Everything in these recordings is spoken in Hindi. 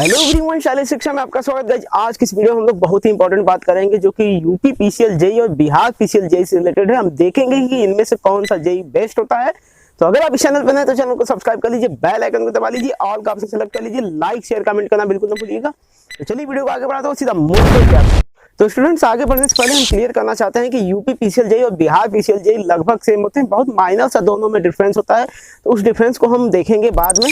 हेलो एवरीवन, शालेय शिक्षा में आपका स्वागत है। आज की इस वीडियो में हम लोग बहुत ही इंपॉर्टेंट बात करेंगे जो कि यूपी पीसीएल जेई और बिहार पीसीएल जेई से रिलेटेड है। हम देखेंगे कि इनमें से कौन सा जेई बेस्ट होता है। तो अगर आप इस चैनल पर नए तो चैनल को सब्सक्राइब कर लीजिए, बेल आइकन को दबा लीजिए, ऑल का ऑप्शन सेलेक्ट कर लीजिए, लाइक शेयर कमेंट करना बिल्कुल ना भूलिएगा। तो चलिए वीडियो को आगे बढ़ाते हैं सीधा मुद्दे पे आते हैं। तो स्टूडेंट्स, आगे बढ़ने से पहले हम क्लियर करना चाहते हैं कि यूपी पीसीएल जेई और बिहार पीसीएल जेई लगभग सेम होते हैं, बहुत माइनर सा दोनों में डिफरेंस होता है। तो उस डिफरेंस को हम देखेंगे बाद में।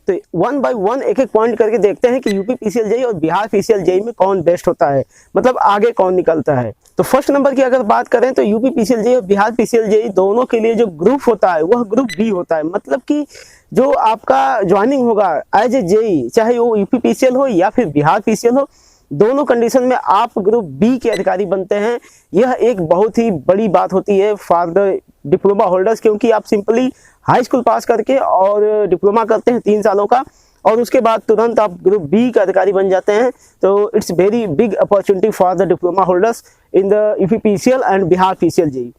तो वन बाय वन एक एक पॉइंट करके देखते हैं कि यूपी पीसीएल जेई और बिहार पीसीएल जेई में कौन बेस्ट होता है, मतलब आगे कौन निकलता है। तो फर्स्ट नंबर की अगर बात करें तो यूपी पीसीएल जेई और बिहार पीसीएल जेई दोनों के लिए जो ग्रुप होता है वह ग्रुप बी होता है। मतलब कि जो आपका ज्वाइनिंग होगा एज ए जेई, चाहे वो यूपी पीसीएल हो या फिर बिहार पीसीएल हो, दोनों कंडीशन में आप ग्रुप बी के अधिकारी बनते हैं। यह एक बहुत ही बड़ी बात होती है फॉर द डिप्लोमा होल्डर्स, क्योंकि आप सिंपली हाई स्कूल पास करके और डिप्लोमा करते हैं 3 सालों का और उसके बाद तुरंत आप ग्रुप बी का अधिकारी बन जाते हैं। तो it's very big opportunity for the diploma holders in the UP PCL and Bihar PCL JE.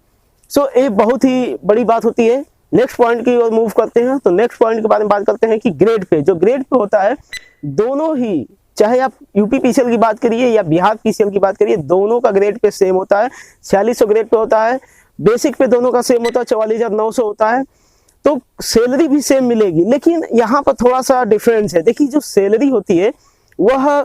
So ये बहुत ही बड़ी बात होती है। नेक्स्ट पॉइंट की ओर मूव करते हैं। तो नेक्स्ट पॉइंट के बारे में बात करते हैं कि ग्रेड पे, जो ग्रेड पे होता है दोनों ही, चाहे आप यूपी पीसीएल की बात करिए या बिहार पीसीएल की बात करिए, दोनों का ग्रेड पे सेम होता है। 4600 ग्रेड पे होता है। बेसिक पे दोनों का सेम होता है, 44,900 होता है। तो सैलरी भी सेम मिलेगी, लेकिन यहाँ पर थोड़ा सा डिफरेंस है। देखिए, जो सैलरी होती है वह,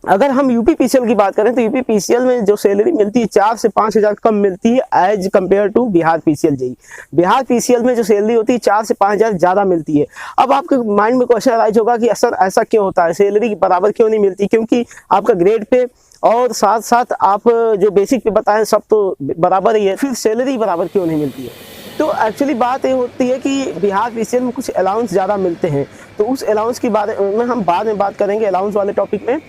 अगर हम यूपी पीसीएल की बात करें तो यूपी पीसीएल में जो सैलरी मिलती है 4 से 5,000 कम मिलती है as compare to Bihar PCL JE. Bihar PCL में जो सैलरी होती है 4 से 5,000 ज्यादा मिलती है। अब आपके माइंड में क्वेश्चन राइज होगा कि सर ऐसा क्यों होता है, सैलरी बराबर क्यों नहीं मिलती? क्योंकि आपका ग्रेड पे और साथ साथ आप जो बेसिक पे बताएं सब तो बराबर ही है, फिर सैलरी बराबर क्यों नहीं मिलती है? तो एक्चुअली बात ये होती है कि बिहार पीसीएल में कुछ अलाउंस ज़्यादा मिलते हैं। तो उस अलाउंस की बारे में हम बाद में बात करेंगे, अलाउंस वाले टॉपिक में।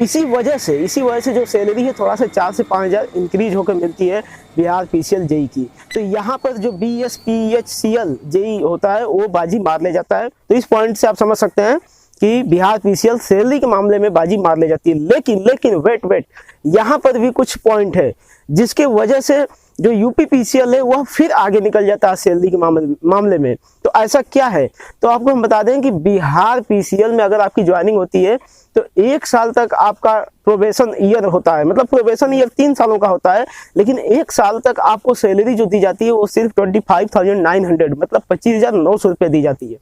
इसी वजह से जो सैलरी है थोड़ा सा 4 से 5,000 इंक्रीज होकर मिलती है बिहार पीसीएल जेई की। तो यहाँ पर जो बीएसपीएचसीएल जेई होता है वो बाजी मार ले जाता है। तो इस पॉइंट से आप समझ सकते हैं कि बिहार पीसीएल सैलरी के मामले में बाजी मार ले जाती है। लेकिन वेट यहाँ पर भी कुछ पॉइंट है जिसके वजह से जो यूपी पीसीएल है वह फिर आगे निकल जाता है सैलरी के मामले में। तो ऐसा क्या है? तो आपको हम बता दें कि बिहार पीसीएल में अगर आपकी ज्वाइनिंग होती है तो 1 साल तक आपका प्रोबेशन ईयर होता है। मतलब प्रोबेशन ईयर 3 सालों का होता है, लेकिन 1 साल तक आपको सैलरी जो दी जाती है वो सिर्फ 25,900 मतलब 25,900 रुपये दी जाती है।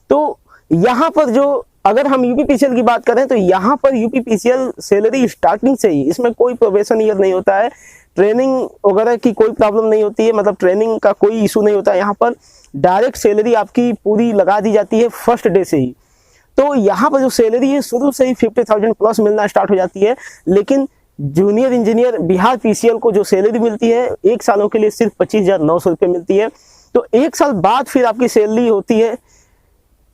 तो यहाँ पर जो, अगर हम यूपी पीसीएल की बात करें तो यहाँ पर यूपी पीसीएल सैलरी स्टार्टिंग से ही, इसमें कोई प्रोबेशन ईयर नहीं होता है, ट्रेनिंग वगैरह की कोई प्रॉब्लम नहीं होती है, मतलब ट्रेनिंग का कोई इशू नहीं होता है। यहाँ पर डायरेक्ट सैलरी आपकी पूरी लगा दी जाती है फर्स्ट डे से ही। तो यहाँ पर जो सैलरी है शुरू से ही 50,000 प्लस मिलना स्टार्ट हो जाती है। लेकिन जूनियर इंजीनियर बिहार पीसीएल को जो सैलरी मिलती है 1 सालों के लिए सिर्फ 25,900 रुपये मिलती है। तो 1 साल बाद फिर आपकी सैलरी होती है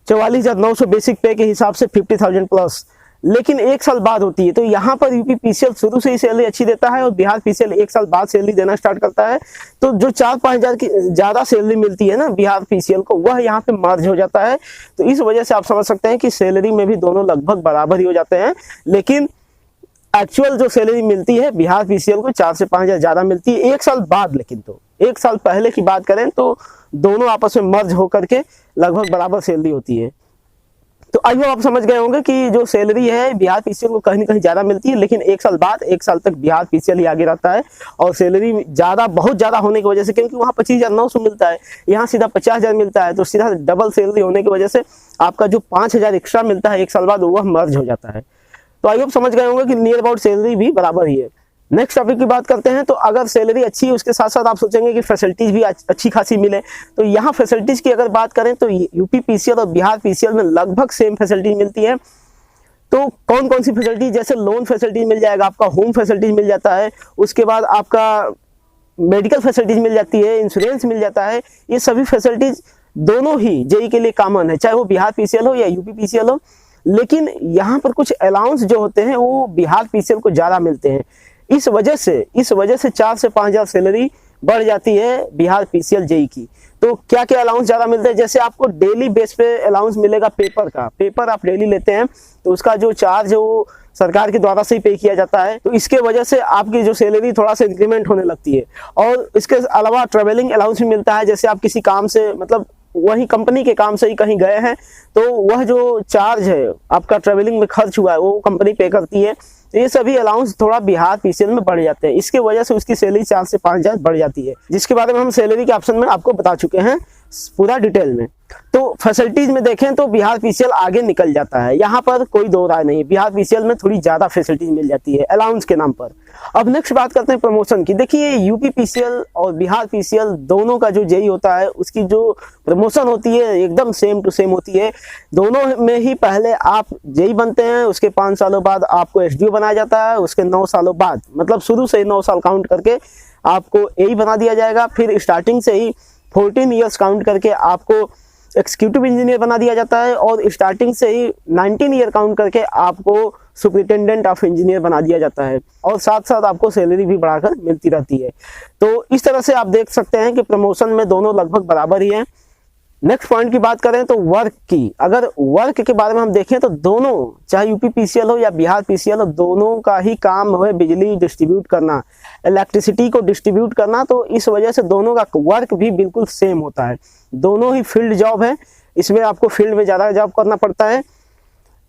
44,900 बेसिक पे के हिसाब से 50,000 प्लस, लेकिन 1 साल बाद होती है। तो यहाँ पर यूपी पीसीएल शुरू से ही सैलरी अच्छी देता है और बिहार पीसीएल 1 साल बाद सैलरी देना स्टार्ट करता है। तो जो 4-5,000 की ज्यादा सैलरी मिलती है ना बिहार पीसीएल को, वह यहाँ पे मर्ज हो जाता है। तो इस वजह से आप समझ सकते हैं कि सैलरी में भी दोनों लगभग बराबर ही हो जाते हैं। लेकिन एक्चुअल जो सैलरी मिलती है बिहार पीसीएल को 4 से 5,000 ज्यादा मिलती है 1 साल बाद। लेकिन तो 1 साल पहले की बात करें तो दोनों आपस में मर्ज होकर के लगभग बराबर सैलरी होती है। तो आई होप आप समझ गए होंगे कि जो सैलरी है बिहार पीसीएल को कहीं ना कहीं ज्यादा मिलती है, लेकिन 1 साल बाद 1 साल तक बिहार पीसीएल ही आगे रहता है। और सैलरी ज्यादा, बहुत ज्यादा होने की वजह से, क्योंकि वहाँ 25,900 मिलता है, यहाँ सीधा 50,000 मिलता है, तो सीधा डबल सैलरी होने की वजह से आपका जो 5,000 एक्स्ट्रा मिलता है 1 साल बाद वह मर्ज हो जाता है। तो आई होप समझ गए होंगे कि नियर अबाउट सैलरी भी बराबर ही है। नेक्स्ट टॉपिक की बात करते हैं। तो अगर सैलरी अच्छी है उसके साथ साथ आप सोचेंगे कि फैसिलिटीज भी अच्छी खासी मिले। तो यहाँ फैसिलिटीज की अगर बात करें तो यूपी पीसीएल और बिहार पीसीएल में लगभग सेम फैसिलिटी मिलती है। तो कौन कौन सी फैसिलिटी? जैसे लोन फैसिलिटी मिल जाएगा, आपका होम फैसिलिटीज मिल जाता है, उसके बाद आपका मेडिकल फैसिलिटीज मिल जाती है, इंश्योरेंस मिल जाता है। ये सभी फैसिलिटीज दोनों ही जेई के लिए कॉमन है, चाहे वो बिहार पीसीएल हो या यूपी पीसीएल हो। लेकिन यहाँ पर कुछ अलाउंस जो होते हैं वो बिहार पीसीएल को ज्यादा मिलते हैं। इस वजह से 4 से 5,000 सैलरी बढ़ जाती है बिहार पीसीएल जेई की। तो क्या क्या अलाउंस ज्यादा मिलते हैं? जैसे आपको डेली बेस पे अलाउंस मिलेगा पेपर का, पेपर आप डेली लेते हैं तो उसका जो चार्ज है वो सरकार के द्वारा से ही पे किया जाता है। तो इसके वजह से आपकी जो सैलरी थोड़ा सा इंक्रीमेंट होने लगती है। और इसके अलावा ट्रेवलिंग अलाउंस भी मिलता है, जैसे आप किसी काम से, मतलब वही कंपनी के काम से ही कहीं गए हैं तो वह जो चार्ज है आपका ट्रेवलिंग में खर्च हुआ है वो कंपनी पे करती है। तो ये सभी अलाउंस थोड़ा बिहार पीसीएल में बढ़ जाते हैं, इसके वजह से उसकी सैलरी 4 से 5 हज़ार बढ़ जाती है, जिसके बारे में हम सैलरी के ऑप्शन में आपको बता चुके हैं पूरा डिटेल में। तो फैसिलिटीज में देखें तो बिहार पीसीएल आगे निकल जाता है, यहाँ पर कोई दो राय नहीं, बिहार पीसीएल में थोड़ी ज्यादा फैसिलिटीज मिल जाती है अलाउंस के नाम पर। अब नेक्स्ट बात करते हैं प्रमोशन की। देखिए यूपी पीसीएल और बिहार पीसीएल दोनों का जो जेई होता है उसकी जो प्रमोशन होती है एकदम सेम टू सेम होती है। दोनों में ही पहले आप जेई बनते हैं, उसके 5 सालों बाद आपको एसडीओ बनाया जाता है, उसके 9 सालों बाद मतलब शुरू से 9 साल काउंट करके आपको एई बना दिया जाएगा, फिर स्टार्टिंग से ही 14 ईयर्स काउंट करके आपको एग्जीक्यूटिव इंजीनियर बना दिया जाता है, और स्टार्टिंग से ही 19 ईयर काउंट करके आपको सुपरिटेंडेंट ऑफ इंजीनियर बना दिया जाता है, और साथ साथ आपको सैलरी भी बढ़ाकर मिलती रहती है। तो इस तरह से आप देख सकते हैं कि प्रमोशन में दोनों लगभग बराबर ही हैं। नेक्स्ट पॉइंट की बात करें तो वर्क की, अगर वर्क के बारे में हम देखें तो दोनों चाहे यूपी पीसीएल हो या बिहार पीसीएल हो, दोनों का ही काम है बिजली डिस्ट्रीब्यूट करना, इलेक्ट्रिसिटी को डिस्ट्रीब्यूट करना। तो इस वजह से दोनों का वर्क भी बिल्कुल सेम होता है, दोनों ही फील्ड जॉब है, इसमें आपको फील्ड में ज़्यादा जॉब करना पड़ता है।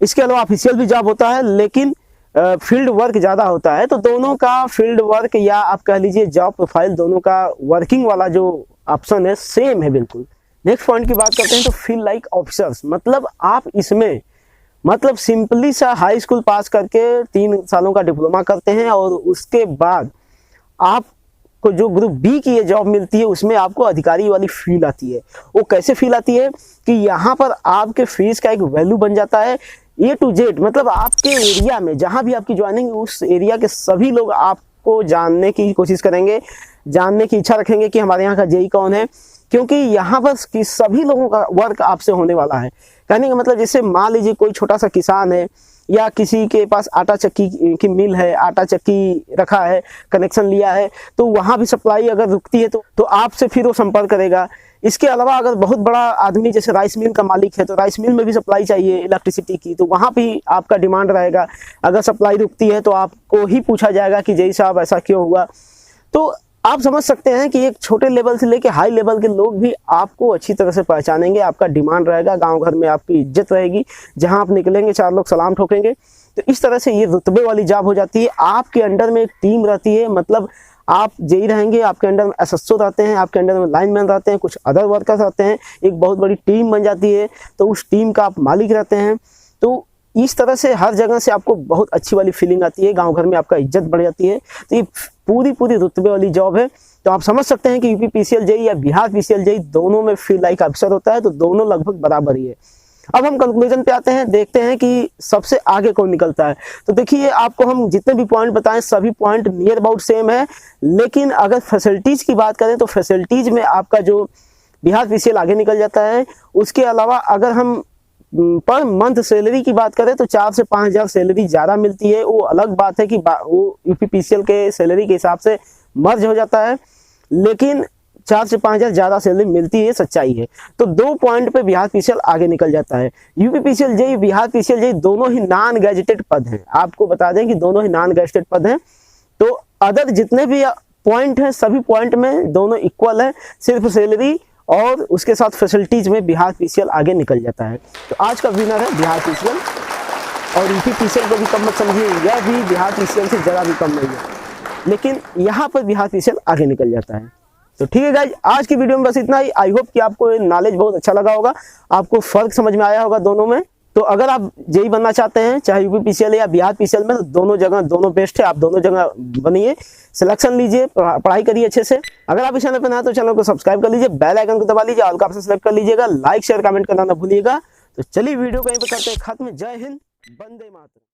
इसके अलावा ऑफिशियल भी जॉब होता है लेकिन फील्ड वर्क ज़्यादा होता है। तो दोनों का फील्ड वर्क या आप कह लीजिए जॉब प्रोफाइल, दोनों का वर्किंग वाला जो ऑप्शन है सेम है बिल्कुल। नेक्स्ट पॉइंट की बात करते हैं तो फील लाइक ऑफिसर्स, मतलब आप इसमें मतलब सिंपली सा हाई स्कूल पास करके 3 सालों का डिप्लोमा करते हैं, और उसके बाद आपको जो ग्रुप बी की ये जॉब मिलती है उसमें आपको अधिकारी वाली फील आती है। वो कैसे फील आती है कि यहाँ पर आपके फीस का एक वैल्यू बन जाता है A to Z, मतलब आपके एरिया में जहाँ भी आपकी ज्वाइनिंग उस एरिया के सभी लोग आपको जानने की कोशिश करेंगे, जानने की इच्छा रखेंगे कि हमारे यहाँ का जेई कौन है, क्योंकि यहाँ पर सभी लोगों का वर्क आपसे होने वाला है। कहने का मतलब जैसे मान लीजिए कोई छोटा सा किसान है या किसी के पास आटा चक्की की मिल है, आटा चक्की रखा है, कनेक्शन लिया है, तो वहाँ भी सप्लाई अगर रुकती है तो आपसे फिर वो संपर्क करेगा। इसके अलावा अगर बहुत बड़ा आदमी जैसे राइस मिल का मालिक है तो राइस मिल में भी सप्लाई चाहिए इलेक्ट्रिसिटी की, तो वहाँ भी आपका डिमांड रहेगा। अगर सप्लाई रुकती है तो आपको ही पूछा जाएगा कि जय साहब ऐसा क्यों हुआ। तो आप समझ सकते हैं कि एक छोटे लेवल से लेकर हाई लेवल के लोग भी आपको अच्छी तरह से पहचानेंगे, आपका डिमांड रहेगा, गांव घर में आपकी इज्जत रहेगी, जहां आप निकलेंगे 4 लोग सलाम ठोकेंगे। तो इस तरह से ये रुतबे वाली जॉब हो जाती है। आपके अंडर में एक टीम रहती है, मतलब आप जेई रहेंगे, आपके अंडर में एसएसओ रहते हैं, आपके अंडर में लाइनमैन रहते हैं, कुछ अदर वर्कर्स रहते हैं, एक बहुत बड़ी टीम बन जाती है, तो उस टीम का आप मालिक रहते हैं। तो इस तरह से हर जगह से आपको बहुत अच्छी वाली फीलिंग आती है, गांव घर में आपका इज्जत बढ़ जाती है। तो ये पूरी रुतबे वाली जॉब है। तो आप समझ सकते हैं कि यूपी पीसीएल जेई या बिहार पीसीएल जेई दोनों में फील लाइक ऑफिसर होता है, तो दोनों लगभग बराबर ही है। अब हम कंक्लूजन पे आते हैं, देखते हैं कि सबसे आगे कौन निकलता है। तो देखिए आपको हम जितने भी पॉइंट बताएं सभी पॉइंट नियर अबाउट सेम है, लेकिन अगर फैसिलिटीज की बात करें तो फैसिलिटीज में आपका जो बिहार पीसीएल आगे निकल जाता है। उसके अलावा अगर हम पर मंथ सैलरी की बात करें तो 4 से 5 हज़ार सैलरी ज़्यादा मिलती है। वो अलग बात है कि वो यूपी पीसीएल के सैलरी के हिसाब से मर्ज हो जाता है, लेकिन 4 से 5 हज़ार ज़्यादा सैलरी मिलती है, सच्चाई है। तो 2 पॉइंट पे बिहार पीसीएल आगे निकल जाता है। UP PCL JE Bihar PCL JE दोनों ही नॉन गैजेटेड पद हैं, आपको बता दें कि दोनों ही नॉन गैजेटेड पद हैं। तो अदर जितने भी पॉइंट हैं सभी पॉइंट में दोनों इक्वल है, सिर्फ सैलरी और उसके साथ फैसिलिटीज में बिहार पीसीएल आगे निकल जाता है। तो आज का विनर है बिहार पीसीएल, और यूपी पीसीएल को भी कम मत समझिए, यह भी बिहार पीसीएल से जरा भी कम नहीं है, लेकिन यहाँ पर बिहार पीसीएल आगे निकल जाता है। तो ठीक है गाइज, आज की वीडियो में बस इतना ही। आई होप कि आपको नॉलेज बहुत अच्छा लगा होगा, आपको फर्क समझ में आया होगा दोनों में। तो अगर आप जेई बनना चाहते हैं चाहे यूपी पीसीएल या बिहार पीसीएल में, तो दोनों जगह दोनों बेस्ट है, आप दोनों जगह बनिए, सिलेक्शन लीजिए, पढ़ाई करिए अच्छे से। अगर आप इस चैनल पर नए हैं तो चैनल को सब्सक्राइब कर लीजिए, बेल आइकन को दबा लीजिए, ऑल का ऑप्शन सेलेक्ट कर लीजिएगा, लाइक शेयर कमेंट करना ना भूलिएगा। तो चलिए वीडियो कहीं पर करते हैं खत्म। जय हिंद, वंदे मातरम।